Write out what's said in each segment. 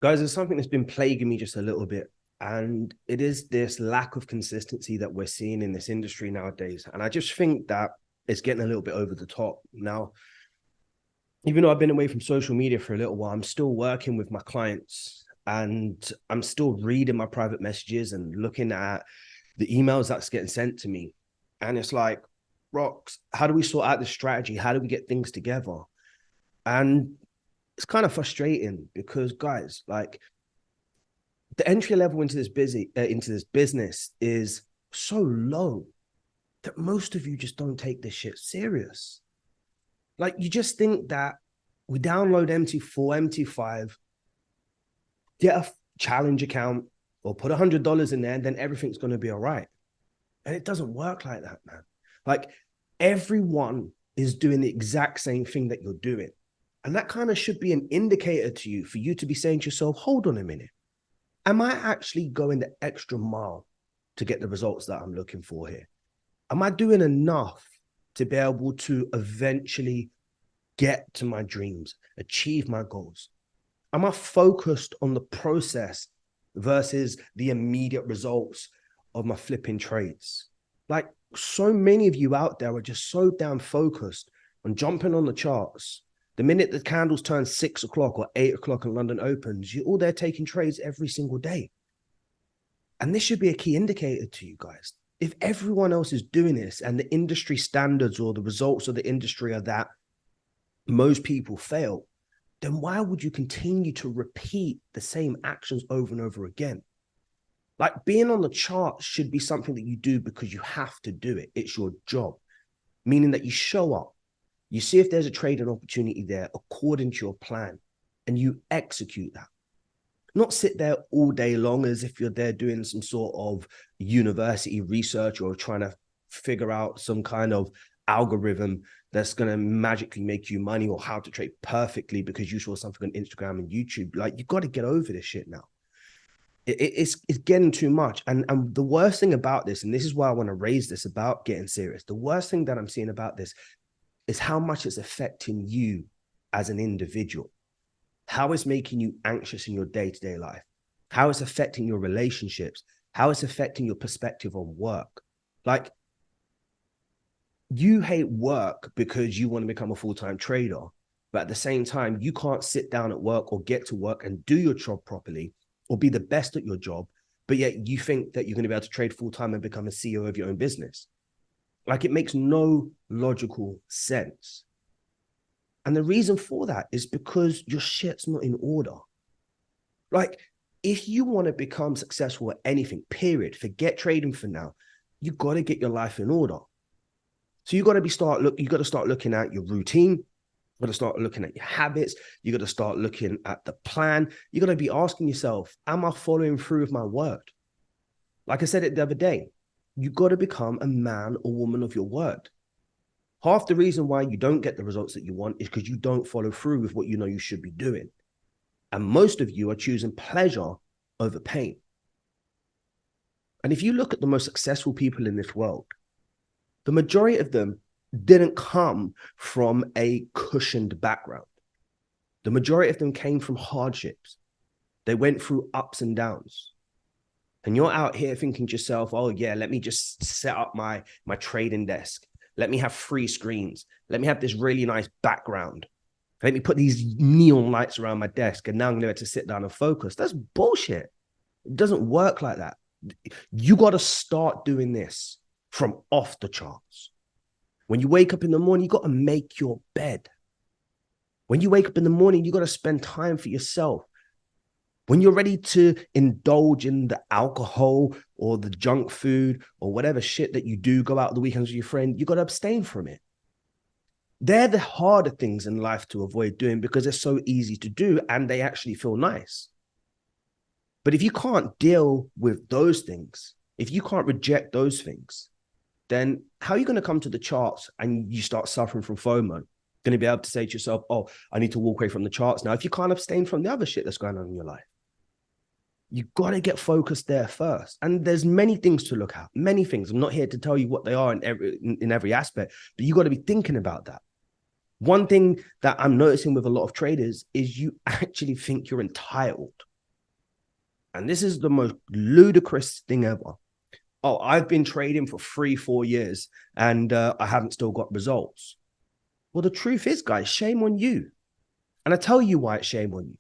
Guys, there's something that's been plaguing me just a little bit. And it is this lack of consistency that we're seeing in this industry nowadays. And I just think that it's getting a little bit over the top. Now, even though I've been away from social media for a little while, I'm still working with my clients and I'm still reading my private messages and looking at the emails that's getting sent to me. And it's like, Rocks, how do we sort out this strategy? How do we get things together? And it's kind of frustrating because, guys, like, the entry level into this business is so low that most of you just don't take this shit serious. Like, you just think that we download MT4, MT5, get a challenge account, or put $100 in there, and then everything's going to be all right. And it doesn't work like that, man. Like, everyone is doing the exact same thing that you're doing. And that kind of should be an indicator to you for you to be saying to yourself, hold on a minute. Am I actually going the extra mile to get the results that I'm looking for here? Am I doing enough to be able to eventually get to my dreams, achieve my goals? Am I focused on the process versus the immediate results of my flipping trades? Like, so many of you out there are just so damn focused on jumping on the charts. The minute the candles turn 6 o'clock or 8 o'clock and London opens, you're all there taking trades every single day. And this should be a key indicator to you guys. If everyone else is doing this and the industry standards or the results of the industry are that most people fail, then why would you continue to repeat the same actions over and over again? Like, being on the chart should be something that you do because you have to do it. It's your job, meaning that you show up, you see if there's a trading opportunity there according to your plan, and you execute that. Not sit there all day long as if you're there doing some sort of university research or trying to figure out some kind of algorithm that's going to magically make you money, or how to trade perfectly because you saw something on Instagram and YouTube. Like, you've got to get over this shit now. It's getting too much. And the worst thing about this, and this is why I want to raise this about getting serious, the worst thing that I'm seeing about this is how much it's affecting you as an individual, how it's making you anxious in your day-to-day life, how it's affecting your relationships, how it's affecting your perspective on work. Like, you hate work because you want to become a full-time trader, but at the same time, you can't sit down at work or get to work and do your job properly or be the best at your job, but yet you think that you're going to be able to trade full-time and become a CEO of your own business. Like, it makes no logical sense. And the reason for that is because your shit's not in order. Like, if you want to become successful at anything, period, forget trading for now, you got to get your life in order. So you got to start looking at your routine. You got to start looking at your habits. You got to start looking at the plan. You got to be asking yourself, am I following through with my word? Like I said it the other day, you got to become a man or woman of your word. Half the reason why you don't get the results that you want is because you don't follow through with what you know you should be doing. And most of you are choosing pleasure over pain. And if you look at the most successful people in this world, the majority of them didn't come from a cushioned background. The majority of them came from hardships. They went through ups and downs. And you're out here thinking to yourself, oh yeah, let me just set up my trading desk. Let me have 3 screens. Let me have this really nice background. Let me put these neon lights around my desk, and now I'm going to be able to sit down and focus. That's bullshit. It doesn't work like that. You got to start doing this from off the charts. When you wake up in the morning, you got to make your bed. When you wake up in the morning, you got to spend time for yourself. When you're ready to indulge in the alcohol or the junk food or whatever shit that you do, go out on the weekends with your friend, you got to abstain from it. They're the harder things in life to avoid doing because they're so easy to do and they actually feel nice. But if you can't deal with those things, if you can't reject those things, then how are you going to come to the charts and you start suffering from FOMO? Going to be able to say to yourself, oh, I need to walk away from the charts now, if you can't abstain from the other shit that's going on in your life? You got to get focused there first. And there's many things to look at, many things. I'm not here to tell you what they are in every aspect, but you got to be thinking about that. One thing that I'm noticing with a lot of traders is you actually think you're entitled. And this is the most ludicrous thing ever. Oh, I've been trading for 3, 4 years and I haven't still got results. Well, the truth is, guys, shame on you. And I tell you why it's shame on you.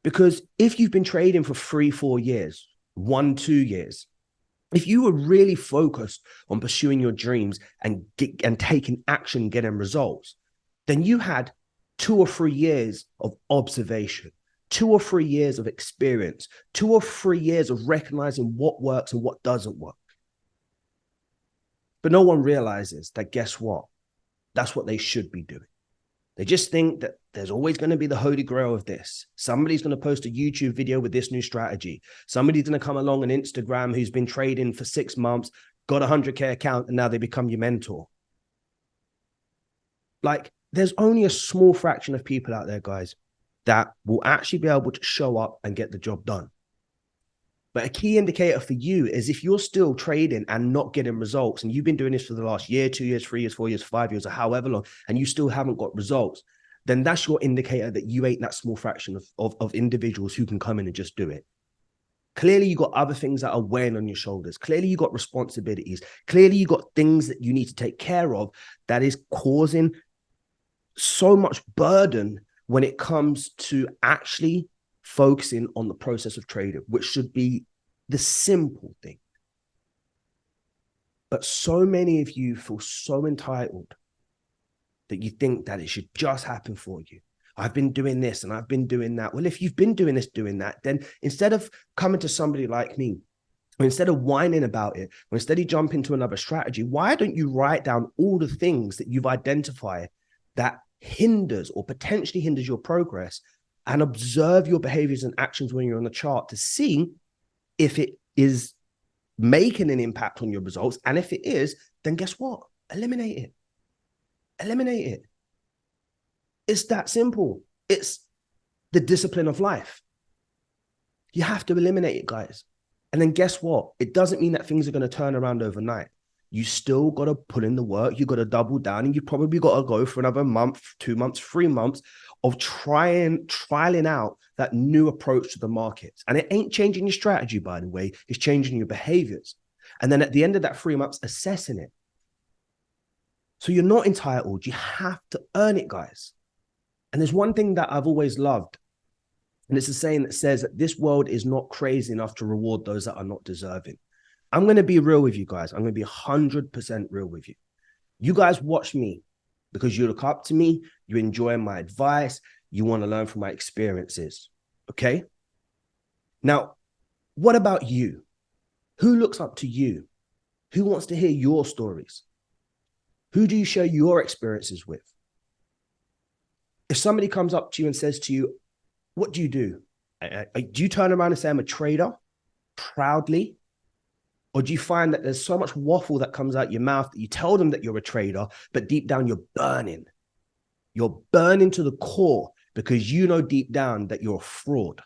Because if you've been trading for 3, 4 years, 1, 2 years, if you were really focused on pursuing your dreams and taking action, getting results, then you had 2 or 3 years of observation, 2 or 3 years of experience, 2 or 3 years of recognizing what works and what doesn't work. But no one realizes that, guess what? That's what they should be doing. They just think that there's always going to be the holy grail of this. Somebody's going to post a YouTube video with this new strategy. Somebody's going to come along on Instagram who's been trading for 6 months, got a 100K account, and now they become your mentor. Like, there's only a small fraction of people out there, guys, that will actually be able to show up and get the job done. But a key indicator for you is if you're still trading and not getting results, and you've been doing this for the last year, 2 years, 3 years, 4 years, 5 years, or however long, and you still haven't got results, then that's your indicator that you ain't that small fraction of individuals who can come in and just do it. Clearly, you got other things that are weighing on your shoulders. Clearly, you got responsibilities. Clearly, you got things that you need to take care of that is causing so much burden when it comes to actually focusing on the process of trading, which should be the simple thing. But so many of you feel so entitled that you think that it should just happen for you. I've been doing this and I've been doing that. Well, if you've been doing this, doing that, then instead of coming to somebody like me, or instead of whining about it, or instead of jumping to another strategy, why don't you write down all the things that you've identified that hinders or potentially hinders your progress, and observe your behaviors and actions when you're on the chart to see if it is making an impact on your results. And if it is, then guess what? Eliminate it. Eliminate it. It's that simple. It's the discipline of life. You have to eliminate it, guys. And then guess what? It doesn't mean that things are going to turn around overnight. You still got to put in the work. You got to double down, and you probably got to go for another month, 2 months, 3 months of trialing out that new approach to the markets. And it ain't changing your strategy, by the way, it's changing your behaviors. And then at the end of that 3 months, assessing it. So you're not entitled. You have to earn it, guys. And there's one thing that I've always loved. And it's a saying that says that this world is not crazy enough to reward those that are not deserving. I'm going to be real with you guys. I'm going to be 100% real with you. You guys watch me because you look up to me, you enjoy my advice, you want to learn from my experiences, okay? Now, what about you? Who looks up to you? Who wants to hear your stories? Who do you share your experiences with? If somebody comes up to you and says to you, what do you do? Do you turn around and say, I'm a trader, proudly? Or do you find that there's so much waffle that comes out your mouth that you tell them that you're a trader, but deep down you're burning? You're burning to the core because you know deep down that you're a fraud.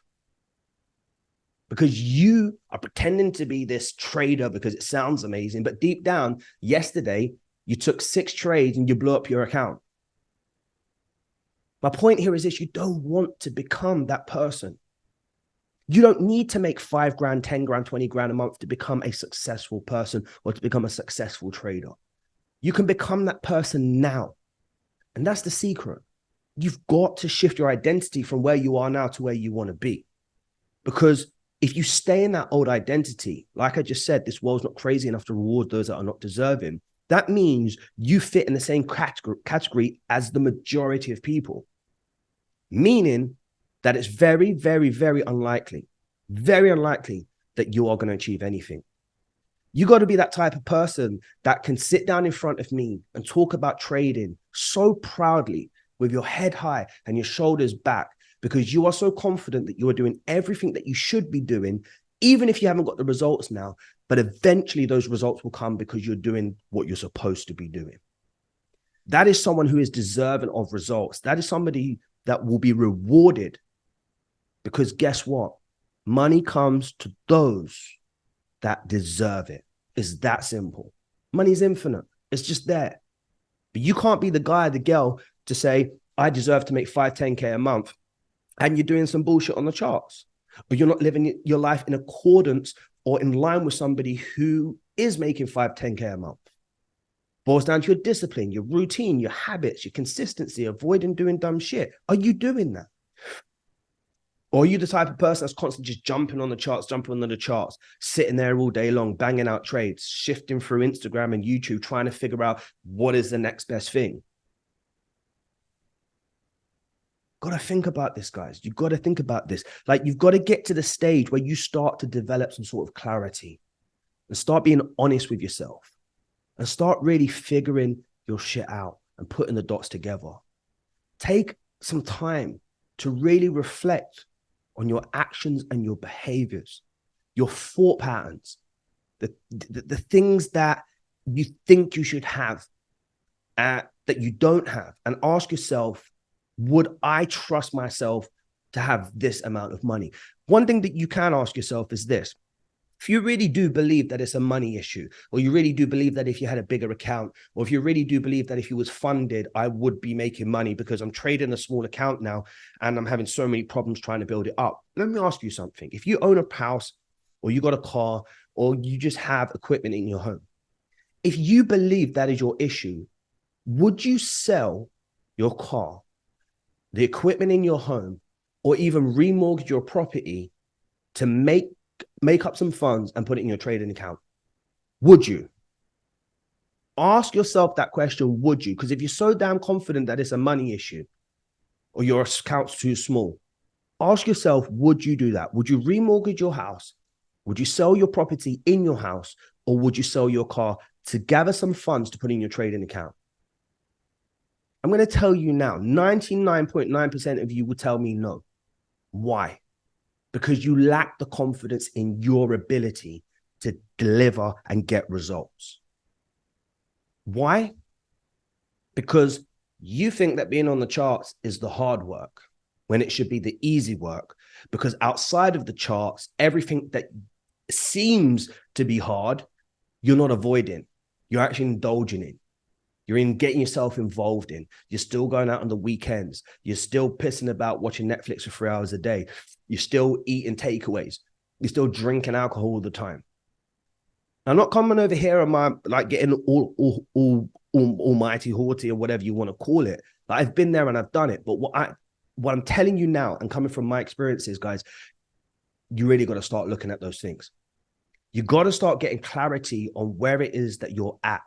Because you are pretending to be this trader because it sounds amazing, but deep down, yesterday, you took 6 trades and you blew up your account. My point here is this: you don't want to become that person. You don't need to make 5 grand, 10 grand, 20 grand a month to become a successful person or to become a successful trader. You can become that person now. And that's the secret. You've got to shift your identity from where you are now to where you want to be. Because if you stay in that old identity, like I just said, this world's not crazy enough to reward those that are not deserving. That means you fit in the same category as the majority of people. Meaning that it's very, very, very unlikely that you are going to achieve anything. You got to be that type of person that can sit down in front of me and talk about trading so proudly with your head high and your shoulders back, because you are so confident that you are doing everything that you should be doing, even if you haven't got the results now. But eventually those results will come because you're doing what you're supposed to be doing. That is someone who is deserving of results. That is somebody that will be rewarded. Because guess what? Money comes to those that deserve it. It's that simple. Money is infinite. It's just there. But you can't be the guy, the girl to say, I deserve to make 5, 10K a month, and you're doing some bullshit on the charts. or you're not living your life in accordance or in line with somebody who is making 5, 10K a month. Boils down to your discipline, your routine, your habits, your consistency, avoiding doing dumb shit. Are you doing that? Or are you the type of person that's constantly just jumping on the charts, sitting there all day long, banging out trades, shifting through Instagram and YouTube, trying to figure out what is the next best thing? Got to think about this, guys. You've got to think about this. Like, you've got to get to the stage where you start to develop some sort of clarity and start being honest with yourself and start really figuring your shit out and putting the dots together. Take some time to really reflect on your actions and your behaviors, your thought patterns, the things that you think you should have that you don't have, and ask yourself, would I trust myself to have this amount of money? One thing that you can ask yourself is this. If you really do believe that it's a money issue, or you really do believe that if you had a bigger account, or if you really do believe that if you was funded, I would be making money because I'm trading a small account now and I'm having so many problems trying to build it up. Let me ask you something. If you own a house, or you got a car, or you just have equipment in your home, if you believe that is your issue, would you sell your car, the equipment in your home, or even remortgage your property to make up some funds and put it in your trading account? Would you? Ask yourself that question, would you? Because if you're so damn confident that it's a money issue or your account's too small, ask yourself, would you do that? Would you remortgage your house? Would you sell your property in your house? Or would you sell your car to gather some funds to put in your trading account? I'm going to tell you now, 99.9% of you will tell me no. Why? Because you lack the confidence in your ability to deliver and get results. Why? Because you think that being on the charts is the hard work when it should be the easy work. Because outside of the charts, everything that seems to be hard, you're not avoiding. You're actually indulging in. You're in getting yourself involved in. You're still going out on the weekends. You're still pissing about watching Netflix for 3 hours a day. You're still eating takeaways. You're still drinking alcohol all the time. I'm not coming over here on my, like, getting almighty haughty or whatever you want to call it. Like, I've been there and I've done it. But what I'm telling you now, and coming from my experiences, guys, you really got to start looking at those things. You got to start getting clarity on where it is that you're at.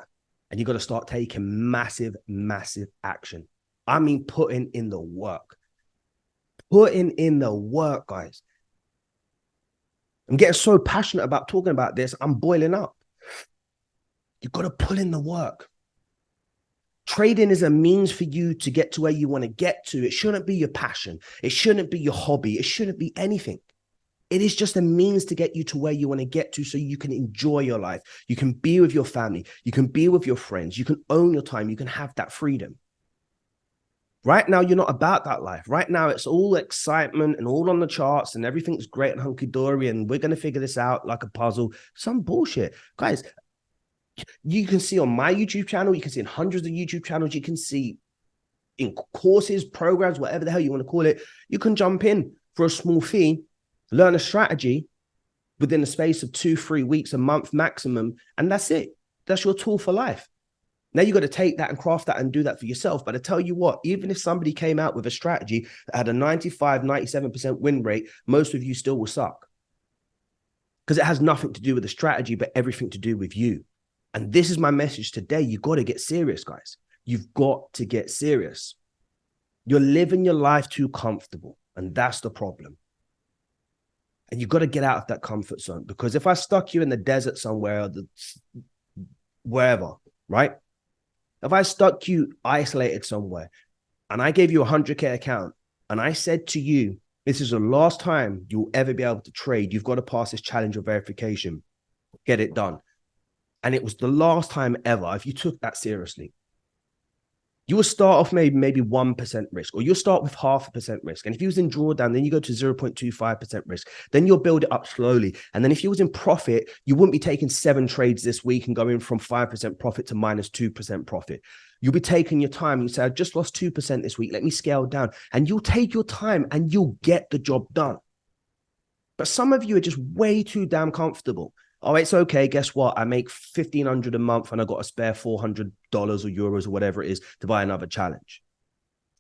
And you got to start taking massive, massive action. I mean, putting in the work. Putting in the work, guys. I'm getting so passionate about talking about this, I'm boiling up. You've got to put in the work. Trading is a means for you to get to where you want to get to. It shouldn't be your passion. It shouldn't be your hobby. It shouldn't be anything. It is just a means to get you to where you want to get to so you can enjoy your life. You can be with your family. You can be with your friends. You can own your time. You can have that freedom. Right now, you're not about that life. Right now, it's all excitement and all on the charts and everything's great and hunky-dory and we're going to figure this out like a puzzle. Some bullshit. Guys, you can see on my YouTube channel, you can see in hundreds of YouTube channels, you can see in courses, programs, whatever the hell you want to call it. You can jump in for a small fee, learn a strategy within the space of 2-3 weeks, a month maximum, and that's it. That's your tool for life. Now you got to take that and craft that and do that for yourself. But I tell you what, even if somebody came out with a strategy that had a 95, 97% win rate, most of you still will suck. Because it has nothing to do with the strategy, but everything to do with you. And this is my message today. You've got to get serious, guys. You've got to get serious. You're living your life too comfortable, and that's the problem. And you've got to get out of that comfort zone, because if I stuck you in the desert somewhere, wherever, right? If I stuck you isolated somewhere and I gave you a 100K account and I said to you, this is the last time you'll ever be able to trade. You've got to pass this challenge of verification. Get it done. And it was the last time ever, if you took that seriously, you will start off maybe 1% risk, or you'll start with 0.5% risk. And if you was in drawdown, then you go to 0.25% risk. Then you'll build it up slowly. And then if you was in profit, you wouldn't be taking 7 trades this week and going from 5% profit to -2% profit. You'll be taking your time. You say, I just lost 2% this week. Let me scale down. And you'll take your time and you'll get the job done. But some of you are just way too damn comfortable. Oh, it's okay. Guess what? I make 1,500 a month and I got to spare $400 or euros or whatever it is to buy another challenge.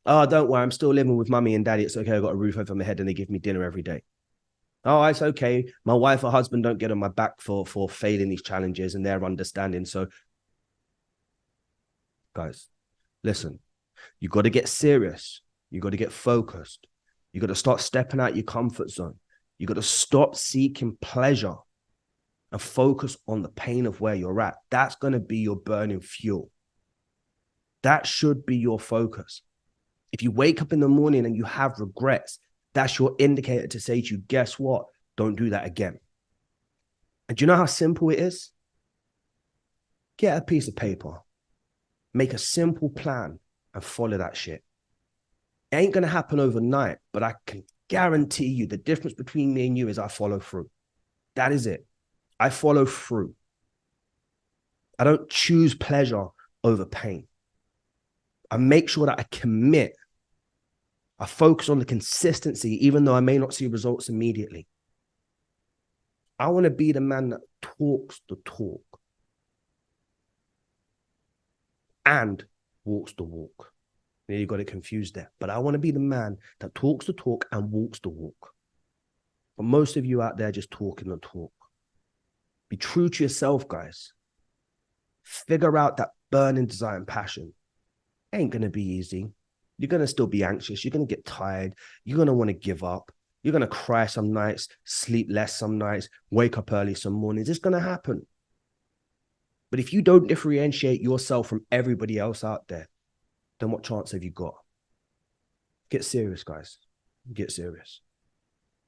Oh, don't worry. I'm still living with mummy and daddy. It's okay. I got a roof over my head and they give me dinner every day. Oh, it's okay. My wife or husband don't get on my back for failing these challenges and they're understanding. So, guys, listen, you got to get serious. You got to get focused. You got to start stepping out your comfort zone. You got to stop seeking pleasure and focus on the pain of where you're at. That's going to be your burning fuel. That should be your focus. If you wake up in the morning and you have regrets, that's your indicator to say to you, guess what? Don't do that again. And do you know how simple it is? Get a piece of paper, make a simple plan and follow that shit. It ain't going to happen overnight, but I can guarantee you the difference between me and you is I follow through. That is it. I follow through. I don't choose pleasure over pain. I make sure that I commit. I focus on the consistency, even though I may not see results immediately. I want to be the man that talks the talk and walks the walk. Yeah, you got it confused there. But I want to be the man that talks the talk and walks the walk. But most of you out there just talking the talk. Be true to yourself, guys. Figure out that burning desire and passion. It ain't going to be easy. You're going to still be anxious. You're going to get tired. You're going to want to give up. You're going to cry some nights, sleep less some nights, wake up early some mornings. It's going to happen. But if you don't differentiate yourself from everybody else out there, then what chance have you got? Get serious, guys. Get serious.